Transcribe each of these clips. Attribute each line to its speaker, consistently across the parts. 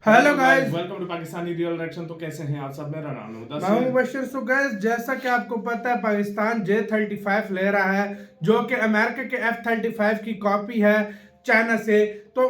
Speaker 1: Hello guys,
Speaker 2: welcome to Pakistani real reaction. तो कैसे हैं आप सब? मेरा नाम है
Speaker 1: मैं
Speaker 2: मुदस्सिर।
Speaker 1: हूं मुबशिर। सो गाइस, जैसा कि आपको पता है, पाकिस्तान J-35 ले रहा है जो कि अमेरिका के F-35 की कॉपी है चाइना से। तो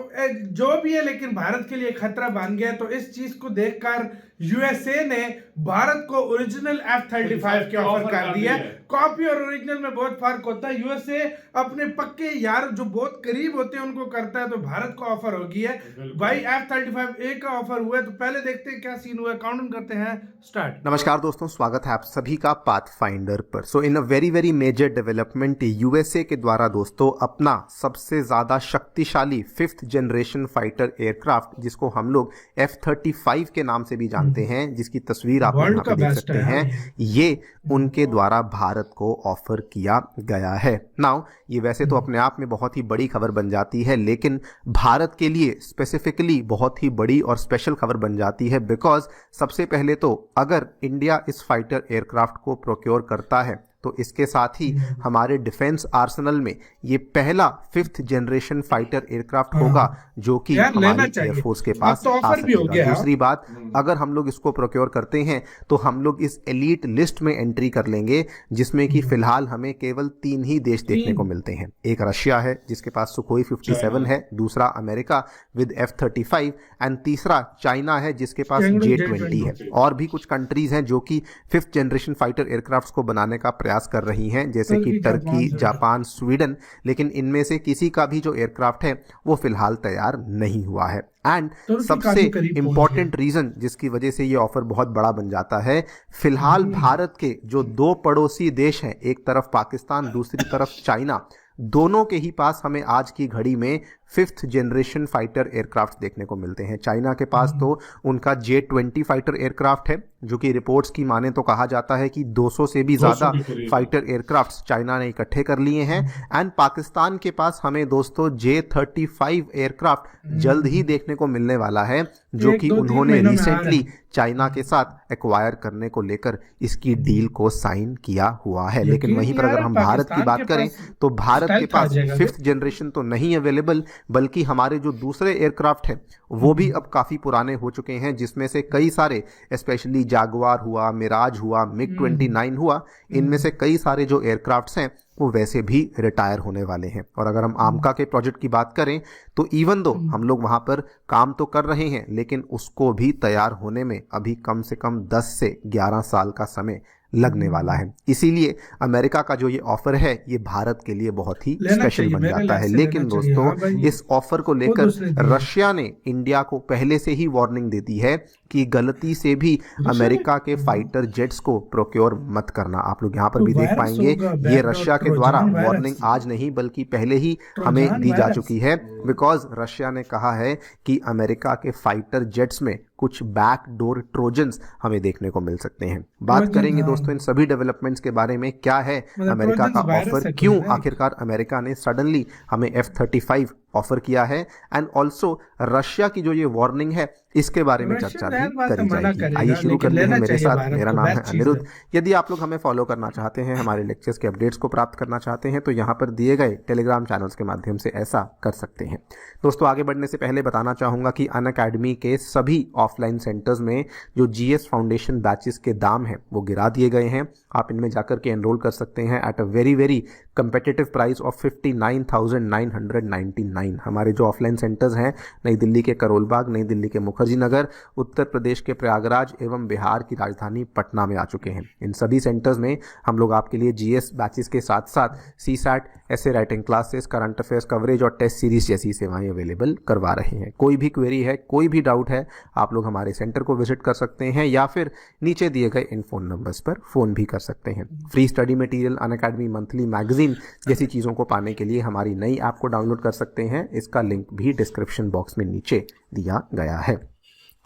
Speaker 1: जो भी है, लेकिन भारत के लिए खतरा बन गया। तो इस चीज को देखकर यूएसए ने भारत को ओरिजिनल F-35 के ऑफर कर दिया। कॉपी और ओरिजिनल में बहुत फर्क होता है। यूएसए अपने पक्के यार जो बहुत करीब होते हैं उनको करता है, तो भारत को ऑफर हो गई है भाई। F-35A का ऑफर हुआ है, तो पहले देखते हैं क्या सीन हुआ है। काउंट करते हैं, स्टार्ट।
Speaker 3: नमस्कार दोस्तों, स्वागत है आप सभी का पाथफाइंडर पर। So in a very very major development, USA के द्वारा दोस्तों अपना सबसे ज़्यादा शक्तिशाली 5th जनरेशन फाइटर एयरक्राफ्ट, जिसको हम लोग F-35 के नाम से भी जानते हैं, जिसकी तस्वीर आप
Speaker 1: वर्ल्ड
Speaker 3: यहाँ
Speaker 1: का
Speaker 3: पे देख
Speaker 1: बेस्ट
Speaker 3: सकते
Speaker 1: है
Speaker 3: हैं, ये उनके द्वारा भारत को ऑफर किया गया है। नाउ ये वैसे तो अपने आप में बहुत ही बड़ी खबर बन जाती है, लेकिन भारत के लिए स्पेसिफिकली बहुत ही बड़ी और स्पेशल खबर बन जाती है। बिकॉज सबसे पहले तो अगर इंडिया इस फाइटर एयरक्राफ्ट को प्रोक्योर करता है तो इसके साथ ही हमारे डिफेंस आर्सेनल में ये पहला 5th जनरेशन फाइटर एयरक्राफ्ट होगा जो कि हमारी एयरफोर्स के पास
Speaker 1: तो
Speaker 3: आ
Speaker 1: ऑफर भी हो
Speaker 3: सकेगा।
Speaker 1: गया।
Speaker 3: दूसरी बात, अगर हम लोग इसको प्रोक्योर करते हैं तो हम लोग इस एलीट लिस्ट में एंट्री कर लेंगे, जिसमें कि फिलहाल हमें केवल 3 ही देश देखने को मिलते हैं। एक रशिया है जिसके पास सुखोई 57 है, दूसरा अमेरिका विद F-35 एंड तीसरा चाइना है जिसके पास J-20 है। और भी कुछ कंट्रीज हैं जो कि 5th जनरेशन फाइटर एयरक्राफ्ट को बनाने का प्रयास कर रही हैं, जैसे कि टर्की, जापान, स्वीडन, लेकिन इनमें से किसी का भी जो एयरक्राफ्ट है वो फिलहाल तैयार नहीं हुआ है। एंड सबसे इंपॉर्टेंट रीजन जिसकी वजह से ये ऑफर बहुत बड़ा बन जाता है, फिलहाल भारत के जो 2 पड़ोसी देश हैं, एक तरफ पाकिस्तान, दूसरी तरफ चाइना, दोनों के ही पास हमें आज की घड़ी में 5th जनरेशन फाइटर एयरक्राफ्ट देखने को मिलते हैं। चाइना के पास तो उनका J-20 फाइटर एयरक्राफ्ट है, जो कि रिपोर्ट्स की माने तो कहा जाता है कि 200 से भी ज़्यादा फाइटर एयरक्राफ्ट चाइना ने इकट्ठे कर लिए हैं। एंड पाकिस्तान के पास हमें दोस्तों J-35 एयरक्राफ्ट जल्द ही देखने को मिलने वाला है, जो कि उन्होंने रिसेंटली चाइना के साथ एक्वायर करने को लेकर इसकी डील को साइन किया हुआ है। लेकिन वहीं पर अगर हम भारत की बात करें तो भारत के पास 5th जनरेशन तो नहीं अवेलेबल, बल्कि हमारे जो दूसरे एयरक्राफ्ट हैं वो भी अब काफ़ी पुराने हो चुके हैं, जिसमें से कई सारे, स्पेशली जागवार हुआ, मिराज हुआ, MiG-29 हुआ, इनमें से कई सारे जो एयरक्राफ्ट्स हैं वो वैसे भी रिटायर होने वाले हैं। और अगर हम आमका के प्रोजेक्ट की बात करें तो इवन दो हम लोग वहाँ पर काम तो कर रहे हैं, लेकिन उसको भी तैयार होने में अभी कम से कम 10 से 11 साल का समय लगने वाला है। इसीलिए अमेरिका का जो ये ऑफर है ये भारत के लिए बहुत ही स्पेशल बन जाता है। लेकिन दोस्तों, इस ऑफर को लेकर रशिया ने इंडिया को पहले से ही वार्निंग दे दी है कि गलती से भी अमेरिका के फाइटर जेट्स को प्रोक्योर मत करना। आप लोग यहाँ पर भी देख पाएंगे, ये रशिया के द्वारा वार्निंग आज नहीं बल्कि पहले ही हमें दी जा चुकी है। बिकॉज रशिया ने कहा है कि अमेरिका के फाइटर जेट्स में कुछ बैकडोर ट्रोजन्स हमें देखने को मिल सकते हैं। बात करेंगे दोस्तों इन सभी डेवलपमेंट्स के बारे में, क्या है अमेरिका का ऑफर, क्यों आखिरकार अमेरिका ने सडनली हमें F-35 ऑफर किया है, एंड ऑल्सो रशिया की जो ये वार्निंग है इसके बारे में चर्चा भी करी जाएगी। आइए शुरू करते हैं मेरे साथ। मेरा नाम है अनिरुद्ध। यदि आप लोग हमें फॉलो करना चाहते हैं, हमारे लेक्चर्स के अपडेट्स को प्राप्त करना चाहते हैं, तो यहाँ पर दिए गए टेलीग्राम चैनल्स के माध्यम से ऐसा कर सकते हैं। दोस्तों, आगे बढ़ने से पहले बताना चाहूँगा कि अनअकैडमी के सभी ऑफलाइन सेंटर्स में जो GS फाउंडेशन बैचेस के दाम हैं वो गिरा दिए गए हैं। आप इनमें जाकर के एनरोल कर सकते हैं at a very very competitive price of 59,999। हमारे जो ऑफलाइन सेंटर्स हैं नई दिल्ली के करोल बाग, नई दिल्ली के मुखर्जी नगर, उत्तर प्रदेश के प्रयागराज एवं बिहार की राजधानी पटना में आ चुके हैं। इन सभी सेंटर्स में हम लोग आपके लिए GS बैचेस के साथ साथ CSAT, ऐसे writing classes, current affairs coverage और टेस्ट सीरीज जैसी सेवाएं अवेलेबल करवा रहे हैं। कोई भी क्वेरी है, कोई भी डाउट है, आप लोग हमारे सेंटर को विजिट कर सकते हैं या फिर नीचे दिए गए इन फ़ोन नंबर्स पर फ़ोन भी कर सकते हैं। Free study material, Unacademy monthly magazine जैसी चीज़ों को पाने के लिए हमारी नई ऐप को डाउनलोड कर सकते हैं। इसका लिंक भी डिस्क्रिप्शन बॉक्स में नीचे दिया गया है।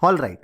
Speaker 3: ऑल राइट,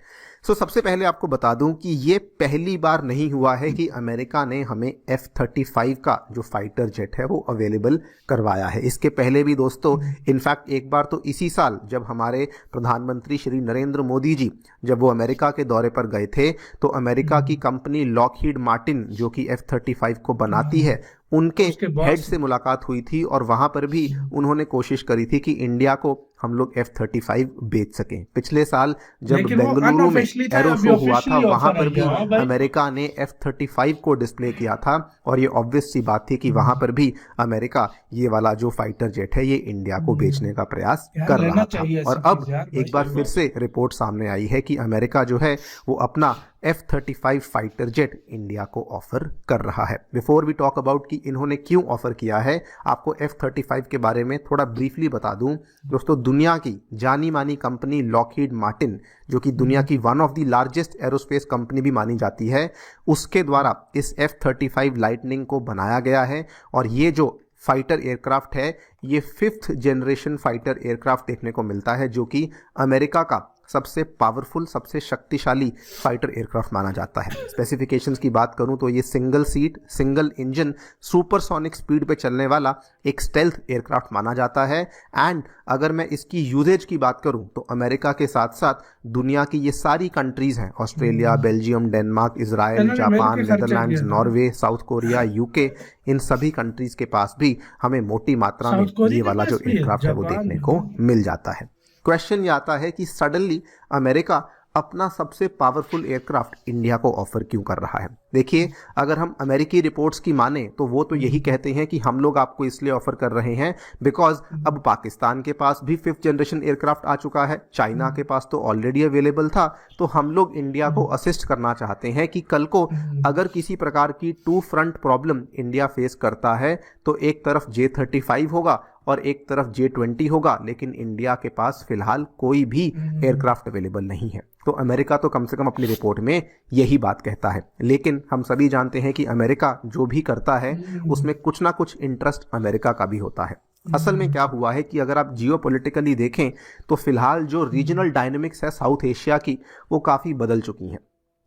Speaker 3: सबसे पहले आपको बता दूं कि ये पहली बार नहीं हुआ है कि अमेरिका ने हमें F-35 का जो फाइटर जेट है वो अवेलेबल करवाया है। इसके पहले भी दोस्तों, इनफैक्ट एक बार तो इसी साल जब हमारे प्रधानमंत्री श्री नरेंद्र मोदी जी जब वो अमेरिका के दौरे पर गए थे, तो अमेरिका की कंपनी लॉकहीड मार्टिन जो कि F-35 को बनाती है, उनके हेड से मुलाकात हुई थी और वहां पर भी उन्होंने कोशिश करी थी कि इंडिया को हम लोग F-35 बेच सकें। पिछले साल जब बेंगलुरु में एरो शो हुआ था, वहां पर भी अमेरिका ने F-35 को डिस्प्ले किया था और ये ऑब्वियस सी बात थी कि वहां पर भी अमेरिका ये वाला जो फाइटर जेट है ये इंडिया को बेचने का प्रयास कर रहा था। और अब एक बार फिर से रिपोर्ट सामने आई है कि अमेरिका जो है वो अपना F-35 फाइटर जेट इंडिया को ऑफर कर रहा है। बिफोर वी टॉक अबाउट कि इन्होंने क्यों ऑफर किया है, आपको F-35 के बारे में थोड़ा ब्रीफली बता दूं। दोस्तों, दुनिया की जानी मानी कंपनी लॉकहीड मार्टिन, जो कि दुनिया की one of the largest aerospace company भी मानी जाती है, उसके द्वारा इस F-35 लाइटनिंग को बनाया गया है। और ये जो फाइटर एयरक्राफ्ट है, ये 5th जनरेशन फाइटर एयरक्राफ्ट देखने को मिलता है, जो कि अमेरिका का सबसे पावरफुल, सबसे शक्तिशाली फाइटर एयरक्राफ्ट माना जाता है। स्पेसिफिकेशंस की बात करूं तो ये single seat, single engine, supersonic speed पे चलने वाला एक स्टेल्थ एयरक्राफ्ट माना जाता है। एंड अगर मैं इसकी यूजेज की बात करूं तो अमेरिका के साथ साथ दुनिया की ये सारी कंट्रीज हैं, Australia, Belgium, Denmark, Israel, Japan, Netherlands, Norway, South Korea, UK, इन सभी कंट्रीज के पास भी हमें मोटी मात्रा में ये वाला जो एयरक्राफ्ट है वो देखने को मिल जाता है। क्वेश्चन ये आता है कि सडनली अमेरिका अपना सबसे पावरफुल एयरक्राफ्ट इंडिया को ऑफर क्यों कर रहा है। देखिए, अगर हम अमेरिकी रिपोर्ट्स की माने तो वो तो यही कहते हैं कि हम लोग आपको इसलिए ऑफर कर रहे हैं बिकॉज अब पाकिस्तान के पास भी 5th जनरेशन एयरक्राफ्ट आ चुका है, चाइना के पास तो ऑलरेडी अवेलेबल था, तो हम लोग इंडिया को असिस्ट करना चाहते हैं कि कल को अगर किसी प्रकार की 2 फ्रंट प्रॉब्लम इंडिया फेस करता है तो एक तरफ J-35 होगा और एक तरफ J-20 होगा, लेकिन इंडिया के पास फिलहाल कोई भी एयरक्राफ्ट अवेलेबल नहीं है। तो अमेरिका तो कम से कम अपनी रिपोर्ट में यही बात कहता है। लेकिन हम सभी जानते हैं कि अमेरिका जो भी करता है उसमें कुछ ना कुछ इंटरेस्ट अमेरिका का भी होता है। असल में क्या हुआ है कि अगर आप जियोपॉलिटिकली देखें तो फिलहाल जो रीजनल डायनेमिक्स है साउथ एशिया की, वो काफ़ी बदल चुकी हैं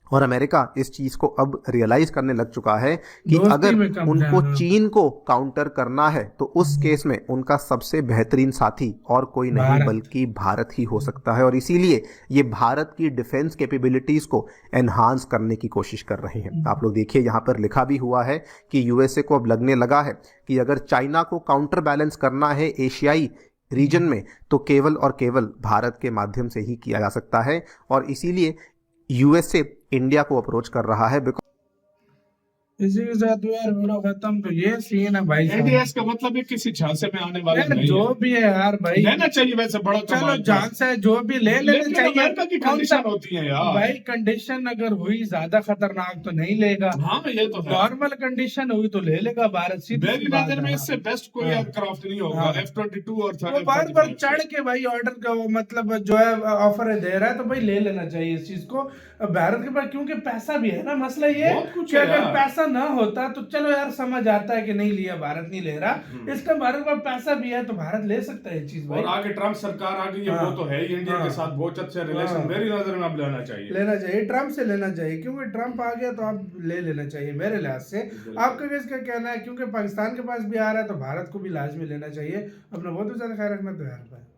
Speaker 3: और अमेरिका इस चीज को अब रियलाइज करने लग चुका है कि अगर उनको चीन को काउंटर करना है तो उस केस में उनका सबसे बेहतरीन साथी और कोई नहीं बल्कि भारत ही हो सकता है। और इसीलिए ये भारत की डिफेंस कैपेबिलिटीज को एनहांस करने की कोशिश कर रहे हैं। आप लोग देखिए, यहाँ पर लिखा भी हुआ है कि यूएसए को अब लगने लगा है कि अगर चाइना को काउंटर बैलेंस करना है एशियाई रीजन में तो केवल और केवल भारत के माध्यम से ही किया जा सकता है। और इसीलिए यूएसए इंडिया को अप्रोच कर रहा है।
Speaker 1: इसी के साथ यार वीडियो खत्म। तो ये सीन है भाई,
Speaker 2: एडीएस का मतलब है किसी झांसे में आने वाला नहीं
Speaker 1: जो
Speaker 2: है।
Speaker 1: भी है यार भाई,
Speaker 2: लेना चाहिए वैसे बड़ा,
Speaker 1: चलो झांसे जो भी ले लेना चाहिए।
Speaker 2: अमेरिका की कंडीशन होती है यार
Speaker 1: भाई, कंडीशन अगर हुई ज्यादा खतरनाक तो नहीं लेगा।
Speaker 2: हाँ, ये तो है।
Speaker 1: नॉर्मल कंडीशन हुई तो ले लेगा भारत।
Speaker 2: मेरी नजर में इससे बेस्ट कोई एयरक्राफ्ट नहीं होगा। F-22 और
Speaker 1: वो बार बार चढ़ के भाई ऑर्डर का वो मतलब जो है ऑफर दे रहा है, तो भाई ले लेना चाहिए इस चीज को भारत के पास, क्योंकि पैसा भी है ना। मसला ये कि अगर पैसा ना होता तो चलो यार समझ आता है कि नहीं लिया, भारत नहीं ले रहा। इसका भारत के पास पैसा भी है तो भारत ले सकता है ये चीज भाई।
Speaker 2: और आगे ट्रम्प सरकार आ गई है, वो तो है ही इंडिया के साथ बहुत अच्छे रिलेशन। मेरी नजर में अब लेना चाहिए
Speaker 1: ट्रम्प से लेना चाहिए, क्योंकि ट्रम्प आ गया तो आप ले लेना चाहिए मेरे लिहाज से। आपका किसका कहना है? क्योंकि पाकिस्तान के पास भी आ रहा है तो भारत को भी लाजमी लेना चाहिए। अपना बहुत ज्यादा ख्याल रखना। तो यार